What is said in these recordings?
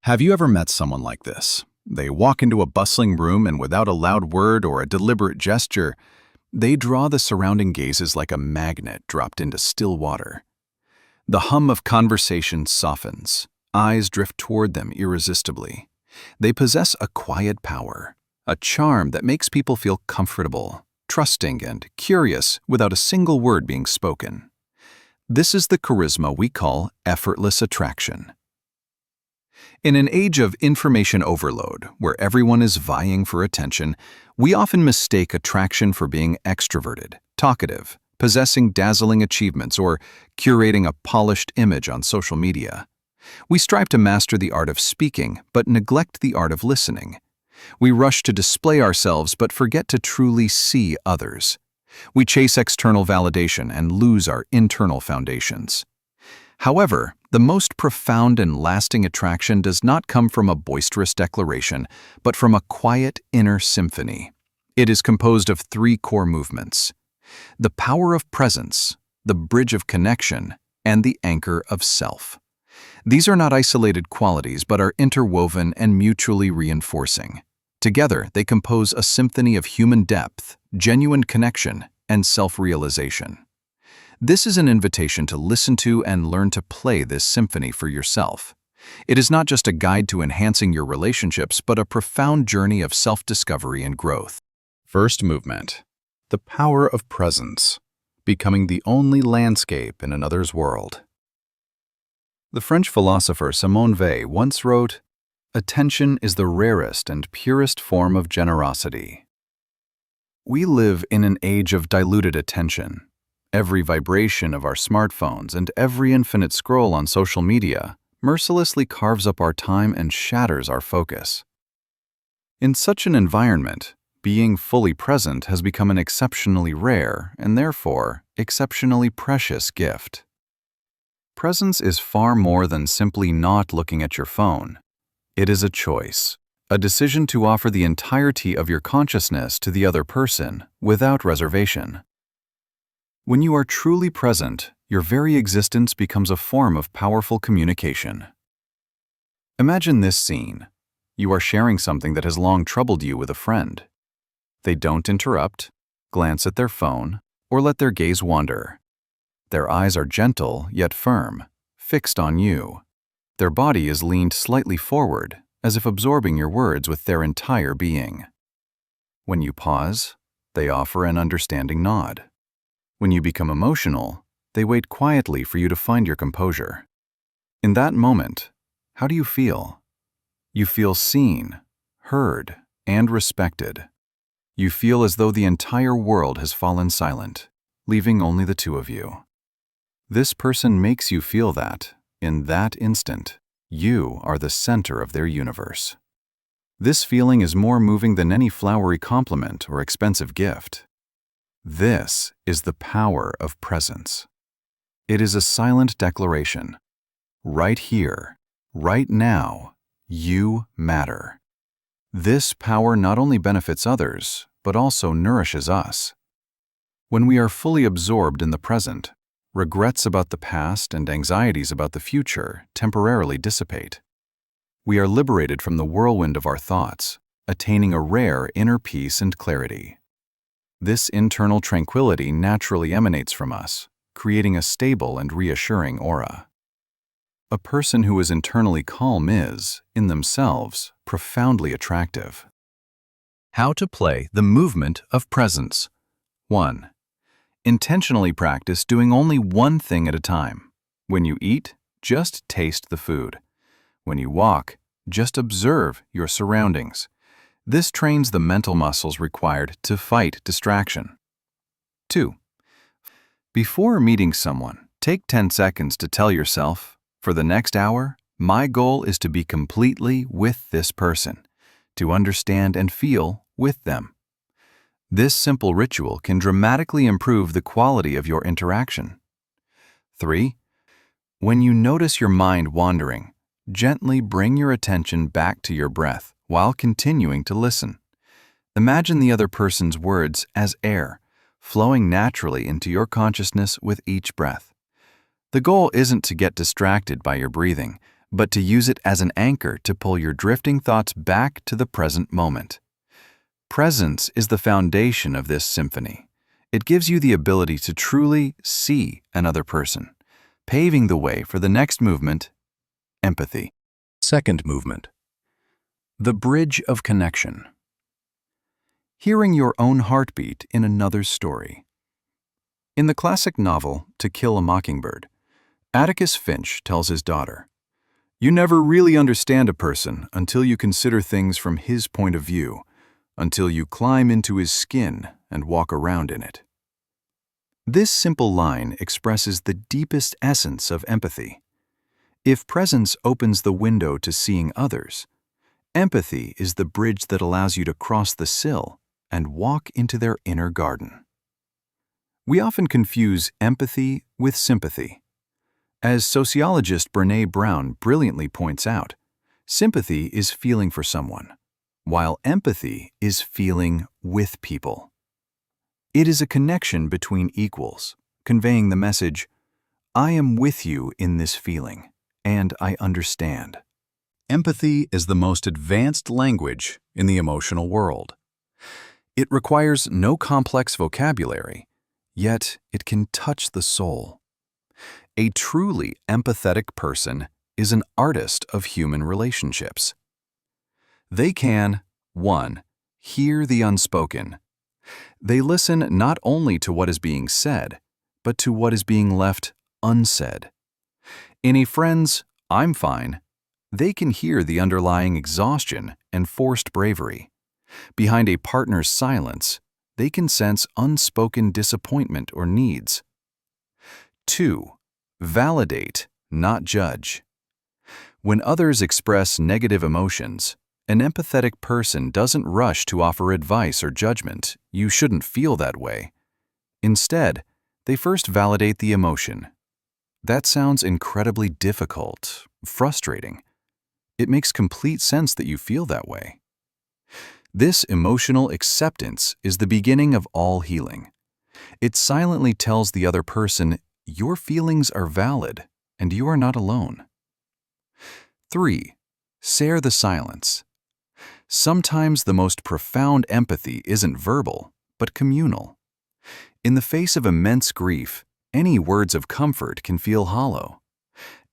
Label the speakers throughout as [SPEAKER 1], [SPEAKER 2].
[SPEAKER 1] Have you ever met someone like this? They walk into a bustling room and without a loud word or a deliberate gesture, they draw the surrounding gazes like a magnet dropped into still water. The hum of conversation softens. Eyes drift toward them irresistibly. They possess a quiet power, a charm that makes people feel comfortable, trusting, and curious without a single word being spoken. This is the charisma we call effortless attraction. In an age of information overload, where everyone is vying for attention, we often mistake attraction for being extroverted, talkative, possessing dazzling achievements, or curating a polished image on social media. We strive to master the art of speaking, but neglect the art of listening. We rush to display ourselves, but forget to truly see others. We chase external validation and lose our internal foundations. However, the most profound and lasting attraction does not come from a boisterous declaration, but from a quiet inner symphony. It is composed of three core movements: the power of presence, the bridge of connection, and the anchor of self. These are not isolated qualities, but are interwoven and mutually reinforcing. Together, they compose a symphony of human depth, genuine connection, and self-realization. This is an invitation to listen to and learn to play this symphony for yourself. It is not just a guide to enhancing your relationships, but a profound journey of self-discovery and growth. First movement: the power of presence, becoming the only landscape in another's world. The French philosopher Simone Weil once wrote, "Attention is the rarest and purest form of generosity." We live in an age of diluted attention. Every vibration of our smartphones and every infinite scroll on social media mercilessly carves up our time and shatters our focus. In such an environment, being fully present has become an exceptionally rare and therefore exceptionally precious gift. Presence is far more than simply not looking at your phone. It is a choice, a decision to offer the entirety of your consciousness to the other person without reservation. When you are truly present, your very existence becomes a form of powerful communication. Imagine this scene. You are sharing something that has long troubled you with a friend. They don't interrupt, glance at their phone, or let their gaze wander. Their eyes are gentle yet firm, fixed on you. Their body is leaned slightly forward, as if absorbing your words with their entire being. When you pause, they offer an understanding nod. When you become emotional, they wait quietly for you to find your composure. In that moment, how do you feel? You feel seen, heard, and respected. You feel as though the entire world has fallen silent, leaving only the two of you. This person makes you feel that, in that instant, you are the center of their universe. This feeling is more moving than any flowery compliment or expensive gift. This is the power of presence. It is a silent declaration. Right here, right now, you matter. This power not only benefits others, but also nourishes us. When we are fully absorbed in the present, regrets about the past and anxieties about the future temporarily dissipate. We are liberated from the whirlwind of our thoughts, attaining a rare inner peace and clarity. This internal tranquility naturally emanates from us, creating a stable and reassuring aura. A person who is internally calm is, in themselves, profoundly attractive. How to play the movement of presence. 1. Intentionally practice doing only one thing at a time. When you eat, just taste the food. When you walk, just observe your surroundings. This trains the mental muscles required to fight distraction. 2. Before meeting someone, take 10 seconds to tell yourself, for the next hour, my goal is to be completely with this person, to understand and feel with them. This simple ritual can dramatically improve the quality of your interaction. 3. When you notice your mind wandering, gently bring your attention back to your breath while continuing to listen. Imagine the other person's words as air, flowing naturally into your consciousness with each breath. The goal isn't to get distracted by your breathing, but to use it as an anchor to pull your drifting thoughts back to the present moment. Presence is the foundation of this symphony. It gives you the ability to truly see another person, paving the way for the next movement, empathy. Second movement, the bridge of connection. Hearing your own heartbeat in another's story. In the classic novel To Kill a Mockingbird, Atticus Finch tells his daughter, "You never really understand a person until you consider things from his point of view, until you climb into his skin and walk around in it." This simple line expresses the deepest essence of empathy. If presence opens the window to seeing others, empathy is the bridge that allows you to cross the sill and walk into their inner garden. We often confuse empathy with sympathy. As sociologist Brené Brown brilliantly points out, sympathy is feeling for someone, while empathy is feeling with people. It is a connection between equals, conveying the message, "I am with you in this feeling, and I understand." Empathy is the most advanced language in the emotional world. It requires no complex vocabulary, yet it can touch the soul. A truly empathetic person is an artist of human relationships. They can, 1. Hear the unspoken. They listen not only to what is being said, but to what is being left unsaid. In a friend's "I'm fine," they can hear the underlying exhaustion and forced bravery. Behind a partner's silence, they can sense unspoken disappointment or needs. 2. Validate, not judge. When others express negative emotions, an empathetic person doesn't rush to offer advice or judgment, "You shouldn't feel that way." Instead, they first validate the emotion. That sounds incredibly difficult, frustrating. It makes complete sense that you feel that way. This emotional acceptance is the beginning of all healing. It silently tells the other person, your feelings are valid and you are not alone. 3. Share the silence. Sometimes the most profound empathy isn't verbal, but communal. In the face of immense grief, any words of comfort can feel hollow.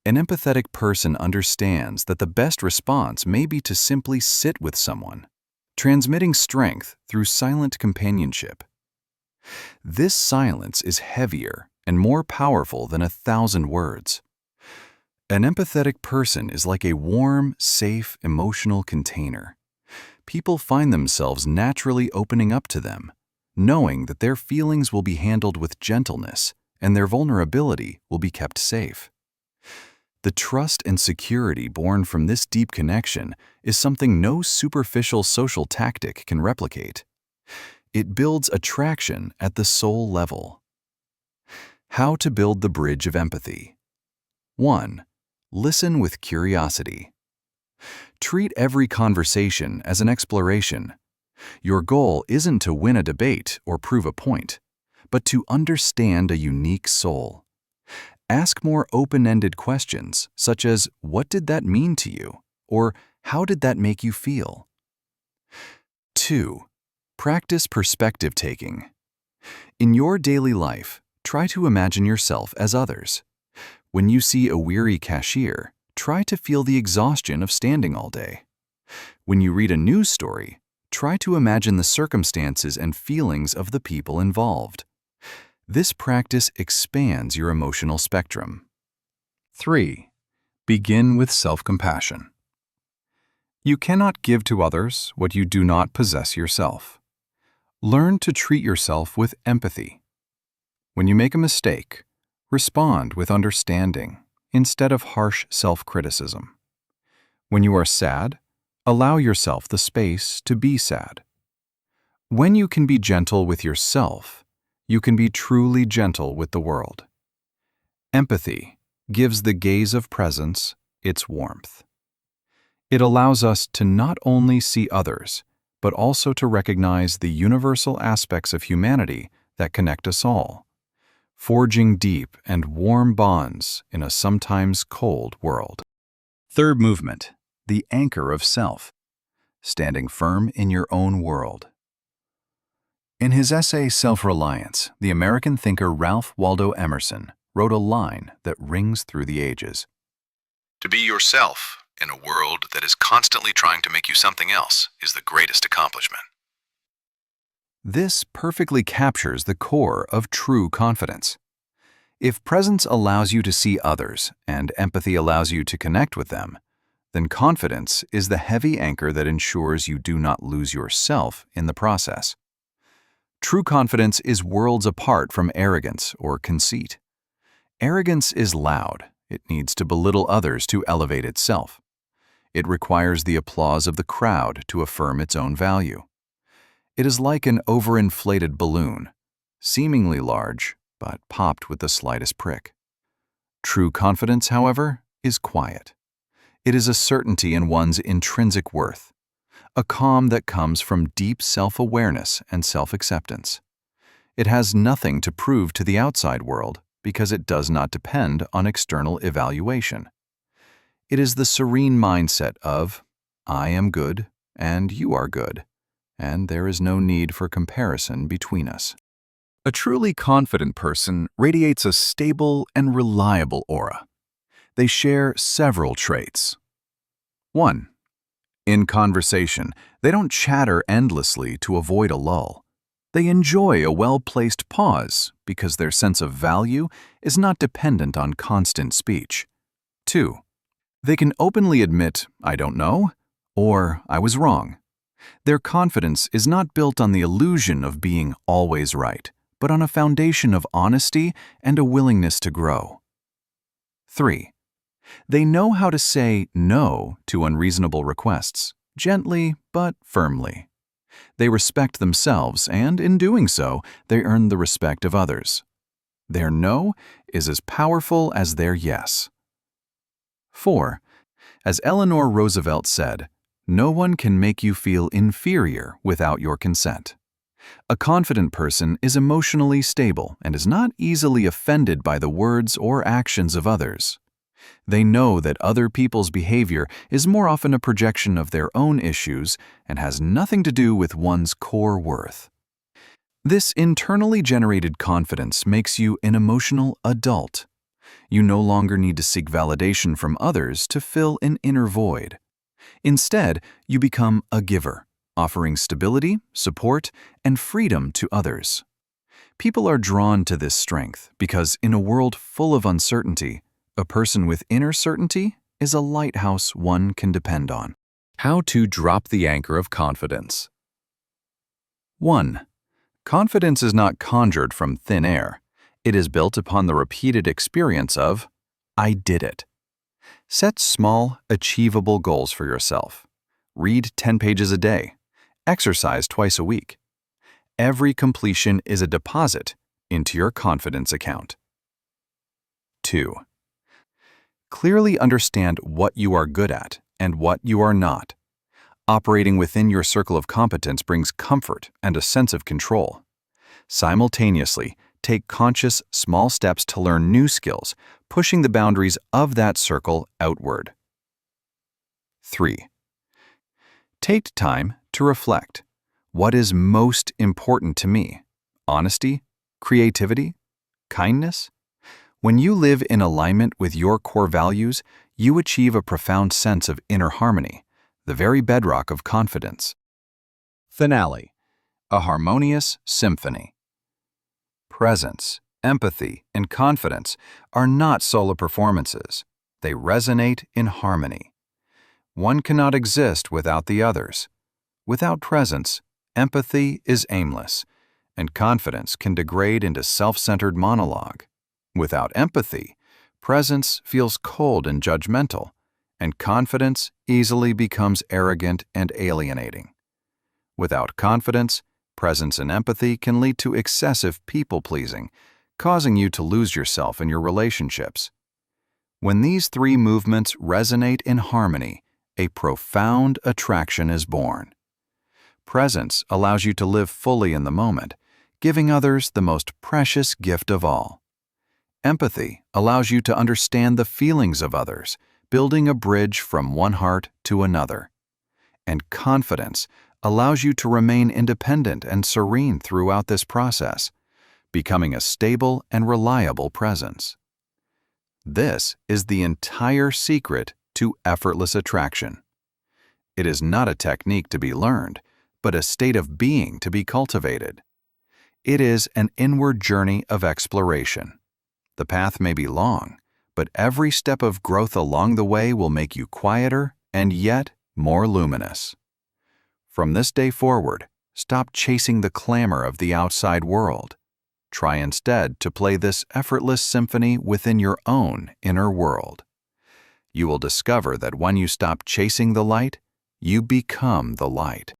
[SPEAKER 1] An empathetic person understands that the best response may be to simply sit with someone, transmitting strength through silent companionship. This silence is heavier and more powerful than 1,000 words. An empathetic person is like a warm, safe, emotional container. People find themselves naturally opening up to them, knowing that their feelings will be handled with gentleness and their vulnerability will be kept safe. The trust and security born from this deep connection is something no superficial social tactic can replicate. It builds attraction at the soul level. How to build the bridge of empathy. 1. Listen with curiosity. Treat every conversation as an exploration. Your goal isn't to win a debate or prove a point, but to understand a unique soul. Ask more open-ended questions, such as, "What did that mean to you?" or "How did that make you feel?" 2. Practice perspective taking. In your daily life, try to imagine yourself as others. When you see a weary cashier, try to feel the exhaustion of standing all day. When you read a news story, try to imagine the circumstances and feelings of the people involved. This practice expands your emotional spectrum. 3. Begin with self-compassion. You cannot give to others what you do not possess yourself. Learn to treat yourself with empathy. When you make a mistake, respond with understanding instead of harsh self-criticism. When you are sad, allow yourself the space to be sad. When you can be gentle with yourself, you can be truly gentle with the world. Empathy gives the gaze of presence its warmth. It allows us to not only see others, but also to recognize the universal aspects of humanity that connect us all, forging deep and warm bonds in a sometimes cold world. Third movement, the anchor of self, standing firm in your own world. In his essay Self-Reliance, the American thinker Ralph Waldo Emerson wrote a line that rings through the ages. To be yourself in a world that is constantly trying to make you something else is the greatest accomplishment. This perfectly captures the core of true confidence. If presence allows you to see others and empathy allows you to connect with them, then confidence is the heavy anchor that ensures you do not lose yourself in the process. True confidence is worlds apart from arrogance or conceit. Arrogance is loud. It needs to belittle others to elevate itself. It requires the applause of the crowd to affirm its own value. It is like an overinflated balloon, seemingly large, but popped with the slightest prick. True confidence, however, is quiet. It is a certainty in one's intrinsic worth, a calm that comes from deep self-awareness and self-acceptance. It has nothing to prove to the outside world because it does not depend on external evaluation. It is the serene mindset of, I am good and you are good, and there is no need for comparison between us. A truly confident person radiates a stable and reliable aura. They share several traits. 1. In conversation, they don't chatter endlessly to avoid a lull. They enjoy a well-placed pause because their sense of value is not dependent on constant speech. 2. They can openly admit, I don't know, or I was wrong. Their confidence is not built on the illusion of being always right, but on a foundation of honesty and a willingness to grow. 3. They know how to say no to unreasonable requests, gently but firmly. They respect themselves, and in doing so, they earn the respect of others. Their no is as powerful as their yes. 4. As Eleanor Roosevelt said, no one can make you feel inferior without your consent. A confident person is emotionally stable and is not easily offended by the words or actions of others. They know that other people's behavior is more often a projection of their own issues and has nothing to do with one's core worth. This internally generated confidence makes you an emotional adult. You no longer need to seek validation from others to fill an inner void. Instead, you become a giver, offering stability, support, and freedom to others. People are drawn to this strength because in a world full of uncertainty, a person with inner certainty is a lighthouse one can depend on. How to drop the anchor of confidence. 1. Confidence is not conjured from thin air. It is built upon the repeated experience of, I did it. Set small, achievable goals for yourself. Read 10 pages a day. Exercise twice a week. Every completion is a deposit into your confidence account. 2. Clearly understand what you are good at and what you are not. Operating within your circle of competence brings comfort and a sense of control. Simultaneously, take conscious, small steps to learn new skills, pushing the boundaries of that circle outward. 3. Take time to reflect. What is most important to me? Honesty? Creativity? Kindness? When you live in alignment with your core values, you achieve a profound sense of inner harmony, the very bedrock of confidence. Finale. A harmonious symphony. Presence, empathy, and confidence are not solo performances. They resonate in harmony. One cannot exist without the others. Without presence, empathy is aimless, and confidence can degrade into self-centered monologue. Without empathy, presence feels cold and judgmental, and confidence easily becomes arrogant and alienating. Without confidence, presence and empathy can lead to excessive people-pleasing, causing you to lose yourself in your relationships. When these three movements resonate in harmony, a profound attraction is born. Presence allows you to live fully in the moment, giving others the most precious gift of all. Empathy allows you to understand the feelings of others, building a bridge from one heart to another. And confidence allows you to remain independent and serene throughout this process, becoming a stable and reliable presence. This is the entire secret to effortless attraction. It is not a technique to be learned, but a state of being to be cultivated. It is an inward journey of exploration. The path may be long, but every step of growth along the way will make you quieter and yet more luminous. From this day forward, stop chasing the clamor of the outside world. Try instead to play this effortless symphony within your own inner world. You will discover that when you stop chasing the light, you become the light.